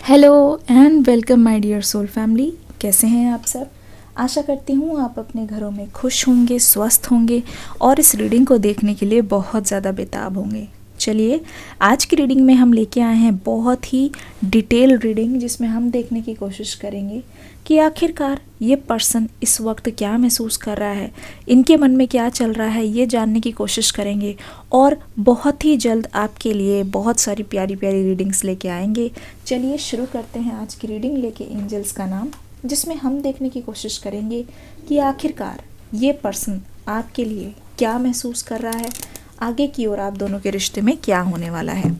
Hello and welcome my dear soul family. कैसे हैं आप सब? आशा करती हूँ आप अपने घरों में खुश होंगे, स्वस्थ होंगे और इस रीडिंग को देखने के लिए बहुत ज़्यादा बेताब होंगे। चलिए, आज की रीडिंग में हम लेके आए हैं बहुत ही डिटेल रीडिंग, जिसमें हम देखने की कोशिश करेंगे कि आखिरकार ये पर्सन इस वक्त क्या महसूस कर रहा है, इनके मन में क्या चल रहा है, ये जानने की कोशिश करेंगे और बहुत ही जल्द आपके लिए बहुत सारी प्यारी प्यारी रीडिंग्स लेके आएंगे। चलिए शुरू करते हैं आज की रीडिंग लेके एंजल्स का नाम, जिसमें हम देखने की कोशिश करेंगे कि आखिरकार ये पर्सन आपके लिए क्या महसूस कर रहा है, आगे की ओर आप दोनों के रिश्ते में क्या होने वाला है।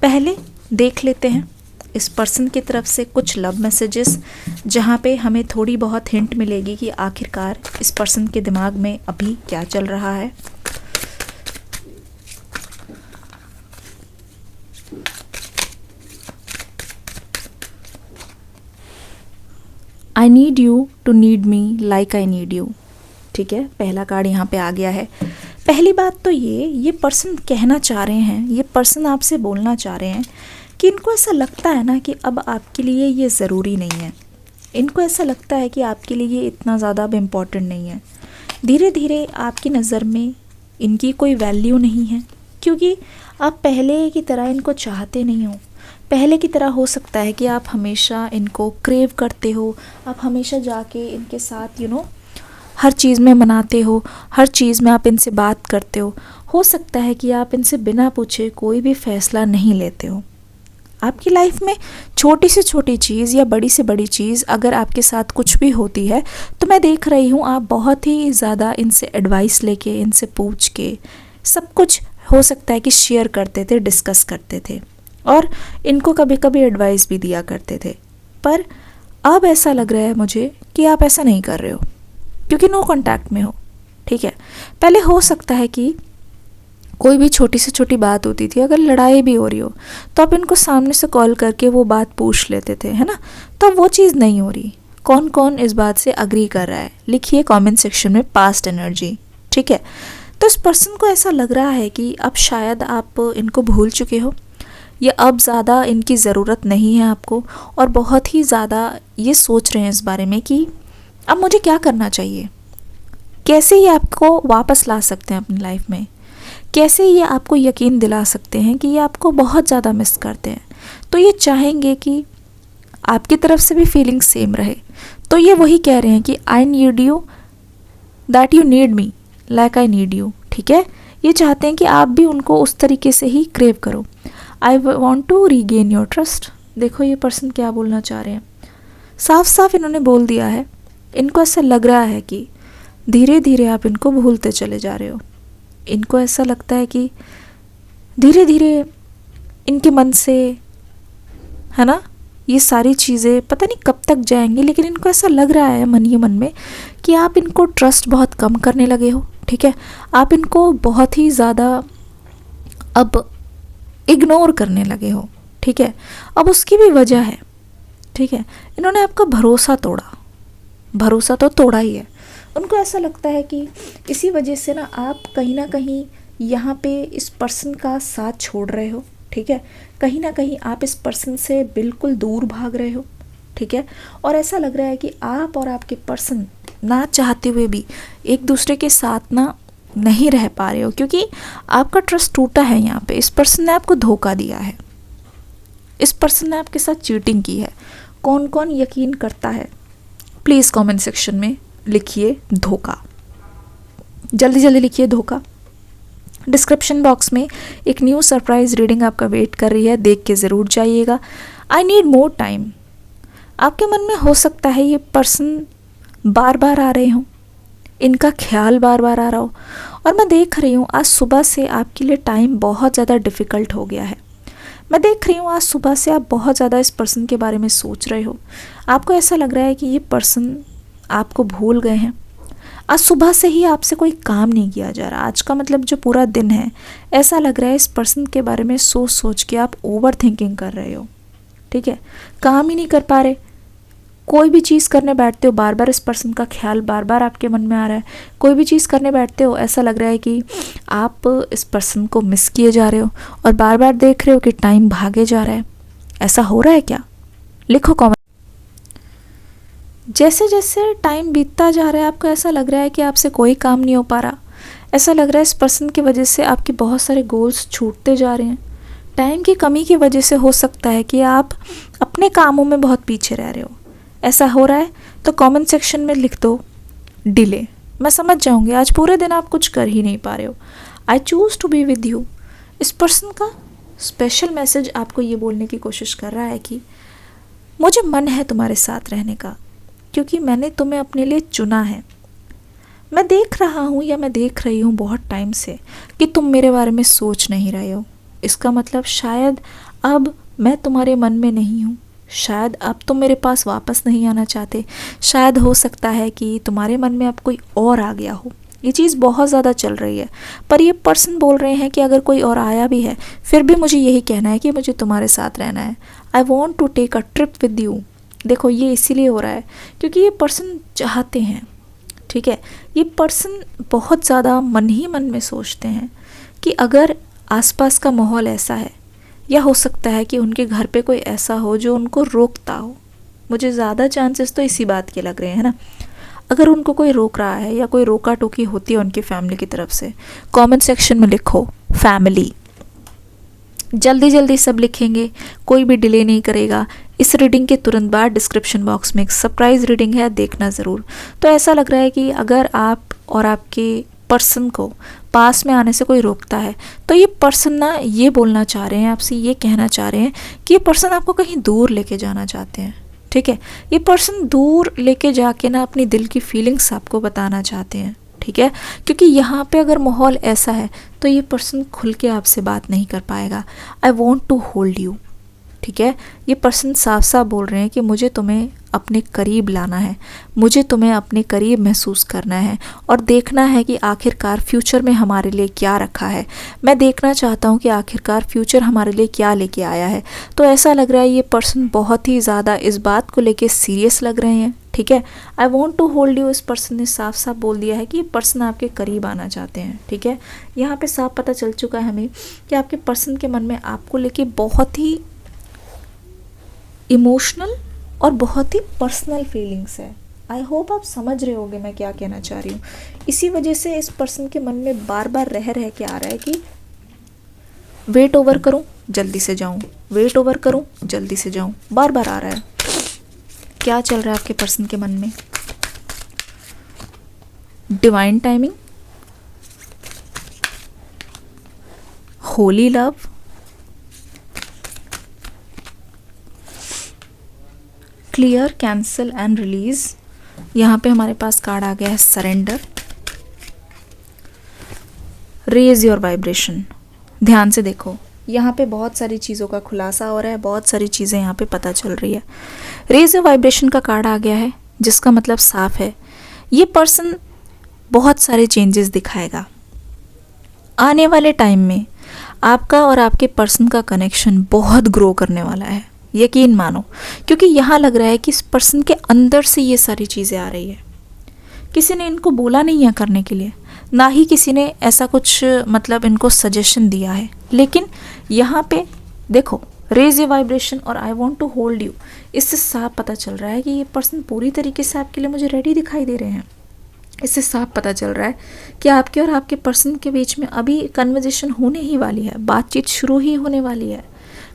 पहले देख लेते हैं इस पर्सन की तरफ से कुछ लव मैसेजेस, जहाँ पे हमें थोड़ी बहुत हिंट मिलेगी कि आखिरकार इस पर्सन के दिमाग में अभी क्या चल रहा है। I need you to need me like I need you. ठीक है, पहला कार्ड यहाँ पे आ गया है। पहली बात तो ये पर्सन कहना चाह रहे हैं, ये पर्सन आपसे बोलना चाह रहे हैं कि इनको ऐसा लगता है ना कि अब आपके लिए ये ज़रूरी नहीं है। इनको ऐसा लगता है कि आपके लिए ये इतना ज़्यादा अब इम्पॉर्टेंट नहीं है। धीरे धीरे आपकी नज़र में इनकी कोई वैल्यू नहीं है, क्योंकि आप पहले की तरह इनको चाहते नहीं हो। पहले की तरह हो सकता है कि आप हमेशा इनको क्रेव करते हो, आप हमेशा जाके इनके साथ हर चीज़ में मनाते हो, हर चीज़ में आप इनसे बात करते हो सकता है कि आप इनसे बिना पूछे कोई भी फ़ैसला नहीं लेते हो। आपकी लाइफ में छोटी से छोटी चीज़ या बड़ी से बड़ी चीज़ अगर आपके साथ कुछ भी होती है तो मैं देख रही हूँ आप बहुत ही ज़्यादा इनसे एडवाइस लेके, इनसे पूछ के सब कुछ हो सकता है कि शेयर करते थे, डिस्कस करते थे और इनको कभी कभी एडवाइस भी दिया करते थे। पर अब ऐसा लग रहा है मुझे कि आप ऐसा नहीं कर रहे हो, क्योंकि नो कांटेक्ट में हो। ठीक है, पहले हो सकता है कि कोई भी छोटी से छोटी बात होती थी, अगर लड़ाई भी हो रही हो तो आप इनको सामने से कॉल करके वो बात पूछ लेते थे, है ना। तो वो चीज़ नहीं हो रही। कौन कौन इस बात से अग्री कर रहा है, लिखिए कमेंट सेक्शन में पास्ट एनर्जी। ठीक है, तो इस पर्सन को ऐसा लग रहा है कि अब शायद आप इनको भूल चुके हो, या अब ज़्यादा इनकी ज़रूरत नहीं है आपको, और बहुत ही ज़्यादा ये सोच रहे हैं इस बारे में कि अब मुझे क्या करना चाहिए, कैसे ये आपको वापस ला सकते हैं अपनी लाइफ में, कैसे ये आपको यकीन दिला सकते हैं कि ये आपको बहुत ज़्यादा मिस करते हैं। तो ये चाहेंगे कि आपकी तरफ से भी फीलिंग सेम रहे। तो ये वही कह रहे हैं कि आई need you that you need me like I need you. ठीक है, ये चाहते हैं कि आप भी उनको उस तरीके से ही क्रेव करो। I want to regain your trust. देखो ये पर्सन क्या बोलना चाह रहे हैं, साफ साफ इन्होंने बोल दिया है। इनको ऐसा लग रहा है कि धीरे धीरे आप इनको भूलते चले जा रहे हो। इनको ऐसा लगता है कि धीरे धीरे इनके मन से, है ना, ये सारी चीज़ें पता नहीं कब तक जाएंगी, लेकिन इनको ऐसा लग रहा है मन ही मन में कि आप इनको ट्रस्ट बहुत कम करने लगे हो। ठीक है, आप इनको बहुत ही ज़्यादा अब इग्नोर करने लगे हो। ठीक है, अब उसकी भी वजह है। ठीक है, इन्होंने आपका भरोसा तोड़ा, भरोसा तो तोड़ा ही है। उनको ऐसा लगता है कि इसी वजह से ना आप कहीं ना कहीं यहाँ पे इस पर्सन का साथ छोड़ रहे हो। ठीक है, कहीं ना कहीं आप इस पर्सन से बिल्कुल दूर भाग रहे हो। ठीक है, और ऐसा लग रहा है कि आप और आपके पर्सन ना चाहते हुए भी एक दूसरे के साथ ना नहीं रह पा रहे हो, क्योंकि आपका ट्रस्ट टूटा है। यहाँ पे इस पर्सन ने आपको धोखा दिया है, इस पर्सन ने आपके साथ चीटिंग की है। कौन कौन यकीन करता है, प्लीज़ कमेंट सेक्शन में लिखिए धोखा, जल्दी जल्दी लिखिए धोखा। डिस्क्रिप्शन बॉक्स में एक न्यू सरप्राइज रीडिंग आपका वेट कर रही है, देख के ज़रूर जाइएगा। I need more time. आपके मन में हो सकता है ये पर्सन बार बार आ रहे हों, इनका ख्याल बार बार आ रहा हो, और मैं देख रही हूँ आज सुबह से आपके लिए टाइम बहुत ज़्यादा डिफ़िकल्ट हो गया है। मैं देख रही हूँ आज सुबह से आप बहुत ज़्यादा इस पर्सन के बारे में सोच रहे हो। आपको ऐसा लग रहा है कि ये पर्सन आपको भूल गए हैं। आज सुबह से ही आपसे कोई काम नहीं किया जा रहा। आज का मतलब जो पूरा दिन है, ऐसा लग रहा है इस पर्सन के बारे में सोच सोच के आप ओवर थिंकिंग कर रहे हो। ठीक है, काम ही नहीं कर पा रहे। कोई भी चीज़ करने बैठते हो बार बार इस पर्सन का ख्याल बार बार आपके मन में आ रहा है। कोई भी चीज़ करने बैठते हो ऐसा लग रहा है कि आप इस पर्सन को मिस किए जा रहे हो और बार बार देख रहे हो कि टाइम भागे जा रहा है। ऐसा हो रहा है क्या? लिखो कमेंट। जैसे जैसे टाइम बीतता जा रहा है आपको ऐसा लग रहा है कि आपसे कोई काम नहीं हो पा रहा, ऐसा लग रहा है इस पर्सन की वजह से आपके बहुत सारे गोल्स छूटते जा रहे हैं। टाइम की कमी की वजह से हो सकता है कि आप अपने कामों में बहुत पीछे रह रहे हो। ऐसा हो रहा है तो कमेंट सेक्शन में लिख दो डिले। मैं समझ जाऊंगी आज पूरे दिन आप कुछ कर ही नहीं पा रहे हो। I choose to be with you. इस पर्सन का स्पेशल मैसेज आपको ये बोलने की कोशिश कर रहा है कि मुझे मन है तुम्हारे साथ रहने का, क्योंकि मैंने तुम्हें अपने लिए चुना है। मैं देख रहा हूँ या मैं देख रही हूँ बहुत टाइम से कि तुम मेरे बारे में सोच नहीं रहे हो। इसका मतलब शायद अब मैं तुम्हारे मन में नहीं हूँ, शायद अब तुम मेरे पास वापस नहीं आना चाहते, शायद हो सकता है कि तुम्हारे मन में अब कोई और आ गया हो। ये चीज़ बहुत ज़्यादा चल रही है, पर ये पर्सन बोल रहे हैं कि अगर कोई और आया भी है फिर भी मुझे यही कहना है कि मुझे तुम्हारे साथ रहना है। I want to take a trip with you. देखो ये इसीलिए हो रहा है क्योंकि ये पर्सन चाहते हैं, ठीक है। ये पर्सन बहुत ज़्यादा मन ही मन में सोचते हैं कि अगर आसपास का माहौल ऐसा है, या हो सकता है कि उनके घर पे कोई ऐसा हो जो उनको रोकता हो। मुझे ज़्यादा चांसेस तो इसी बात के लग रहे हैं ना। अगर उनको कोई रोक रहा है या कोई रोका टोकी होती है उनकी फैमिली की तरफ से, कमेंट सेक्शन में लिखो फैमिली। जल्दी जल्दी सब लिखेंगे, कोई भी डिले नहीं करेगा। इस रीडिंग के तुरंत बाद डिस्क्रिप्शन बॉक्स में एक सरप्राइज रीडिंग है, देखना ज़रूर। तो ऐसा लग रहा है कि अगर आप और आपके पर्सन को पास में आने से कोई रोकता है तो ये पर्सन ना ये बोलना चाह रहे हैं आपसे, ये कहना चाह रहे हैं कि ये पर्सन आपको कहीं दूर लेके जाना चाहते हैं, ठीक है। ये पर्सन दूर लेके जाके ना अपनी दिल की फीलिंग्स आपको बताना चाहते हैं, ठीक है। क्योंकि यहाँ पे अगर माहौल ऐसा है तो ये पर्सन खुल के आपसे बात नहीं कर पाएगा। I want to hold you, ठीक है। ये पर्सन साफ साफ बोल रहे हैं कि मुझे तुम्हें अपने करीब लाना है, मुझे तुम्हें अपने करीब महसूस करना है और देखना है कि आखिरकार फ्यूचर में हमारे लिए क्या रखा है। मैं देखना चाहता हूँ कि आखिरकार फ्यूचर हमारे लिए क्या लेके आया है। तो ऐसा लग रहा है ये पर्सन बहुत ही ज़्यादा इस बात को लेके सीरियस लग रहे हैं, ठीक है। I want to hold you, इस पर्सन ने साफ साफ बोल दिया है कि ये पर्सन आपके करीब आना चाहते हैं, ठीक है। यहाँ पे साफ पता चल चुका है हमें कि आपके पर्सन के मन में आपको लेके बहुत ही इमोशनल और बहुत ही पर्सनल फीलिंग्स है। आई होप आप समझ रहे होगे मैं क्या कहना चाह रही हूँ। इसी वजह से इस पर्सन के मन में बार बार रह के आ रहा है कि वेट ओवर करूँ जल्दी से जाऊँ, वेट ओवर करूँ जल्दी से जाऊँ, बार बार आ रहा है। क्या चल रहा है आपके पर्सन के मन में? Divine timing, Holi love, clear, cancel and release. यहाँ पे हमारे पास कार्ड आ गया है सरेंडर, रेज योर वाइब्रेशन। ध्यान से देखो, यहाँ पे बहुत सारी चीज़ों का खुलासा हो रहा है, बहुत सारी चीज़ें यहाँ पे पता चल रही है। रेज योर वाइब्रेशन का कार्ड आ गया है, जिसका मतलब साफ है ये पर्सन बहुत सारे चेंजेस दिखाएगा। आने वाले टाइम में आपका और आपके पर्सन का कनेक्शन बहुत ग्रो करने वाला है, यकीन मानो। क्योंकि यहाँ लग रहा है कि इस पर्सन के अंदर से ये सारी चीज़ें आ रही है। किसी ने इनको बोला नहीं है करने के लिए, ना ही किसी ने ऐसा कुछ मतलब इनको सजेशन दिया है, लेकिन यहाँ पे देखो रेज ए वाइब्रेशन और I want to hold you, इससे साफ पता चल रहा है कि ये पर्सन पूरी तरीके से आपके लिए मुझे रेडी दिखाई दे रहे हैं। इससे साफ पता चल रहा है कि आपके और आपके पर्सन के बीच में अभी कन्वर्जेशन होने ही वाली है, बातचीत शुरू ही होने वाली है।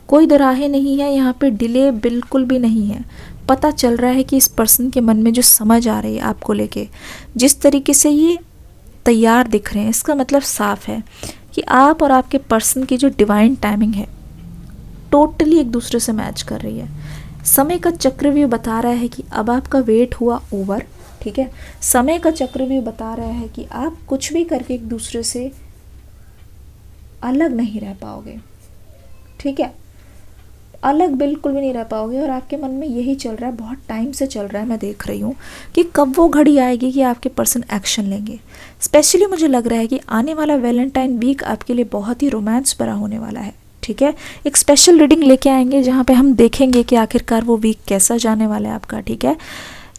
कोई दराहे नहीं है यहाँ पे, डिले बिल्कुल भी नहीं है। पता चल रहा है कि इस पर्सन के मन में जो समझ आ रही है आपको लेके, जिस तरीके से ये तैयार दिख रहे हैं, इसका मतलब साफ है कि आप और आपके पर्सन की जो डिवाइन टाइमिंग है टोटली एक दूसरे से मैच कर रही है। समय का चक्रव्यूह बता रहा है कि अब आपका वेट हुआ ओवर, ठीक है। समय का चक्रव्यूह बता रहा है कि आप कुछ भी करके एक दूसरे से अलग नहीं रह पाओगे, ठीक है। अलग बिल्कुल भी नहीं रह पाओगे। और आपके मन में यही चल रहा है, बहुत टाइम से चल रहा है, मैं देख रही हूँ कि कब वो घड़ी आएगी कि आपके पर्सन एक्शन लेंगे। स्पेशली मुझे लग रहा है कि आने वाला वैलेंटाइन वीक आपके लिए बहुत ही रोमांस भरा होने वाला है, ठीक है। एक स्पेशल रीडिंग लेके आएंगे जहाँ पे हम देखेंगे कि आखिरकार वो वीक कैसा जाने वाला है आपका, ठीक है।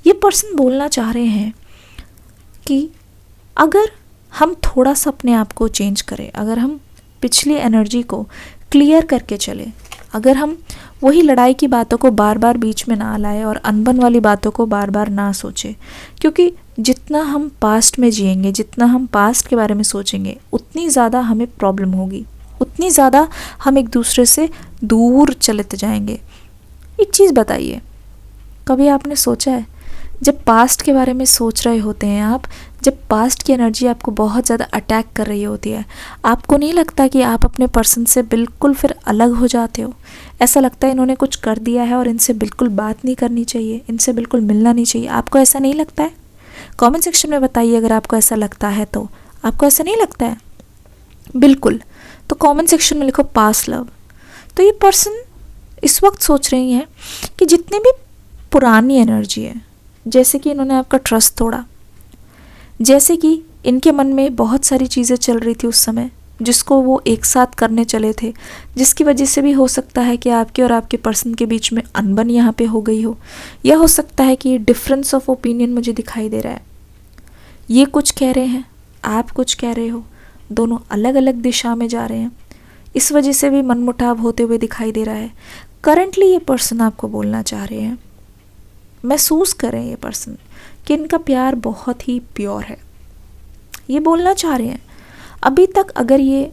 ये पर्सन बोलना चाह रहे हैं कि अगर हम थोड़ा सा अपने आप को चेंज करें, अगर हम पिछली एनर्जी को क्लियर करके चले, अगर हम वही लड़ाई की बातों को बार बार बीच में ना लाए और अनबन वाली बातों को बार बार ना सोचे, क्योंकि जितना हम पास्ट में जिएंगे, जितना हम पास्ट के बारे में सोचेंगे, उतनी ज़्यादा हमें प्रॉब्लम होगी, उतनी ज़्यादा हम एक दूसरे से दूर चलते जाएंगे। एक चीज़ बताइए, कभी आपने सोचा है जब पास्ट के बारे में सोच रहे होते हैं आप, जब पास्ट की एनर्जी आपको बहुत ज़्यादा अटैक कर रही होती है, आपको नहीं लगता कि आप अपने पर्सन से बिल्कुल फिर अलग हो जाते हो? ऐसा लगता है इन्होंने कुछ कर दिया है और इनसे बिल्कुल बात नहीं करनी चाहिए, इनसे बिल्कुल मिलना नहीं चाहिए। आपको ऐसा नहीं लगता है? कमेंट सेक्शन में बताइए अगर आपको ऐसा लगता है तो। आपको ऐसा नहीं लगता है? बिल्कुल। तो कमेंट सेक्शन में लिखो पास्ट लव। तो ये पर्सन इस वक्त सोच रही हैं कि जितनी भी पुरानी एनर्जी है, जैसे कि इन्होंने आपका ट्रस्ट तोड़ा, जैसे कि इनके मन में बहुत सारी चीज़ें चल रही थी उस समय जिसको वो एक साथ करने चले थे, जिसकी वजह से भी हो सकता है कि आपके और आपके पर्सन के बीच में अनबन यहाँ पे हो गई हो, या हो सकता है कि डिफरेंस ऑफ ओपिनियन मुझे दिखाई दे रहा है। ये कुछ कह रहे हैं, आप कुछ कह रहे हो, दोनों अलग अलग दिशा में जा रहे हैं, इस वजह से भी मनमुटाव होते हुए दिखाई दे रहा है। करंटली ये पर्सन आपको बोलना चाह रहे हैं, महसूस करें ये पर्सन कि इनका प्यार बहुत ही प्योर है। ये बोलना चाह रहे हैं अभी तक अगर ये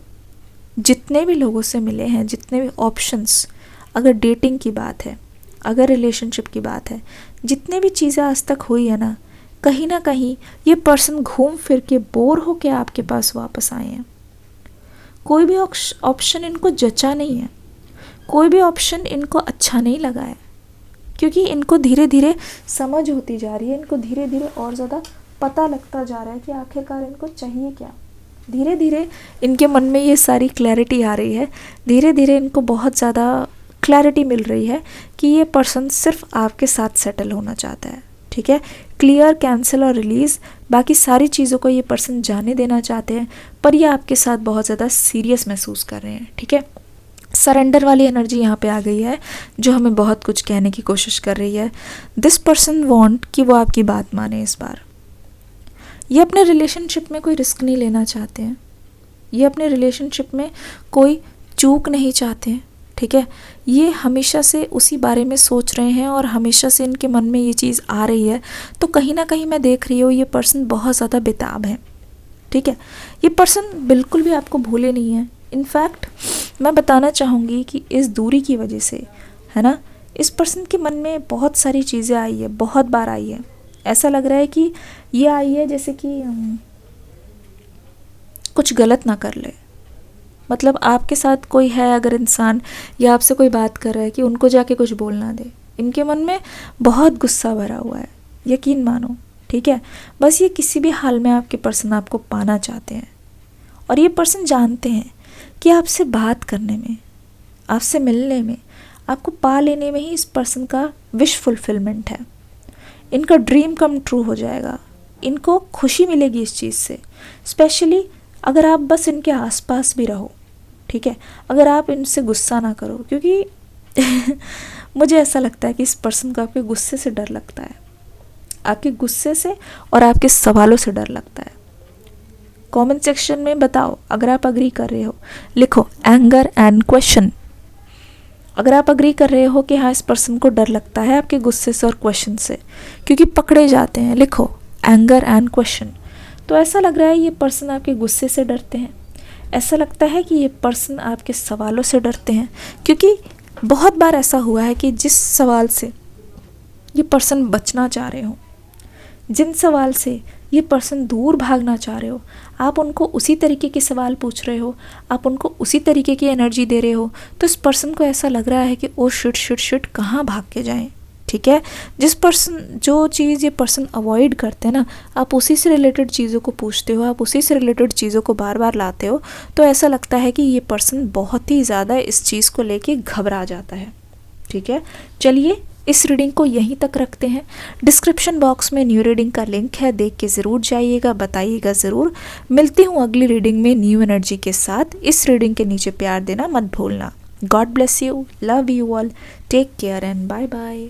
जितने भी लोगों से मिले हैं, जितने भी ऑप्शंस, अगर डेटिंग की बात है, अगर रिलेशनशिप की बात है, जितने भी चीज़ें आज तक हुई है ना कहीं ये पर्सन घूम फिर के बोर होके आपके पास वापस आए हैं। कोई भी ऑप्शन इनको जचा नहीं है, कोई भी ऑप्शन इनको अच्छा नहीं लगा है, क्योंकि इनको धीरे धीरे समझ होती जा रही है, इनको धीरे धीरे और ज़्यादा पता लगता जा रहा है कि आखिरकार इनको चाहिए क्या। धीरे धीरे इनके मन में ये सारी क्लैरिटी आ रही है, धीरे धीरे इनको बहुत ज़्यादा क्लैरिटी मिल रही है कि ये पर्सन सिर्फ आपके साथ सेटल होना चाहता है। ठीक है, क्लियर, कैंसिल और रिलीज़, बाकी सारी चीज़ों को ये पर्सन जाने देना चाहते हैं, पर ये आपके साथ बहुत ज़्यादा सीरियस महसूस कर रहे हैं। ठीक है, सरेंडर वाली एनर्जी यहाँ पे आ गई है जो हमें बहुत कुछ कहने की कोशिश कर रही है। दिस पर्सन वांट कि वो आपकी बात माने इस बार। ये अपने रिलेशनशिप में कोई रिस्क नहीं लेना चाहते हैं, ये अपने रिलेशनशिप में कोई चूक नहीं चाहते हैं। ठीक है, ये हमेशा से उसी बारे में सोच रहे हैं और हमेशा से इनके मन में ये चीज़ आ रही है, तो कहीं ना कहीं मैं देख रही हूँ ये पर्सन बहुत ज़्यादा बेताब है। ठीक है, ये पर्सन बिल्कुल भी आपको भूले नहीं है। इनफैक्ट मैं बताना चाहूँगी कि इस दूरी की वजह से, है ना, इस पर्सन के मन में बहुत सारी चीज़ें आई है, बहुत बार आई है। ऐसा लग रहा है कि ये आई है जैसे कि कुछ गलत ना कर ले, मतलब आपके साथ कोई है अगर इंसान या आपसे कोई बात कर रहा है कि उनको जाके कुछ बोल ना दे। इनके मन में बहुत गुस्सा भरा हुआ है, यकीन मानो। ठीक है, बस ये किसी भी हाल में आपके पर्सन आपको पाना चाहते हैं, और ये पर्सन जानते हैं कि आपसे बात करने में, आपसे मिलने में, आपको पा लेने में ही इस पर्सन का विश फुलफिलमेंट है। इनका ड्रीम कम ट्रू हो जाएगा, इनको खुशी मिलेगी इस चीज़ से, स्पेशली अगर आप बस इनके आसपास भी रहो। ठीक है, अगर आप इनसे गुस्सा ना करो, क्योंकि मुझे ऐसा लगता है कि इस पर्सन को आपके गुस्से से डर लगता है, आपके गुस्से से और आपके सवालों से डर लगता है। कमेंट सेक्शन में बताओ अगर आप अग्री कर रहे हो, लिखो एंगर एंड क्वेश्चन। अगर आप अग्री कर रहे हो कि हाँ इस पर्सन को डर लगता है आपके गुस्से से और क्वेश्चन से, क्योंकि पकड़े जाते हैं, लिखो एंगर एंड क्वेश्चन। तो ऐसा लग रहा है ये पर्सन आपके गुस्से से डरते हैं, ऐसा लगता है कि ये पर्सन आपके सवालों से डरते हैं, क्योंकि बहुत बार ऐसा हुआ है कि जिस सवाल से ये पर्सन बचना चाह रहे हो, जिन सवाल से ये पर्सन दूर भागना चाह रहे हो, आप उनको उसी तरीके के सवाल पूछ रहे हो, आप उनको उसी तरीके की एनर्जी दे रहे हो, तो इस पर्सन को ऐसा लग रहा है कि ओ शिट कहाँ भाग के जाएं। ठीक है, जो चीज़ ये पर्सन अवॉइड करते हैं ना, आप उसी से रिलेटेड चीज़ों को पूछते हो, आप उसी से रिलेटेड चीज़ों को बार बार लाते हो, तो ऐसा लगता है कि ये पर्सन बहुत ही ज़्यादा इस चीज़ को लेके घबरा जाता है। ठीक है, चलिए इस रीडिंग को यहीं तक रखते हैं। डिस्क्रिप्शन बॉक्स में न्यू रीडिंग का लिंक है, देख के ज़रूर जाइएगा, बताइएगा ज़रूर। मिलती हूँ अगली रीडिंग में न्यू एनर्जी के साथ। इस रीडिंग के नीचे प्यार देना मत भूलना। God bless you, love you all, take care and bye bye.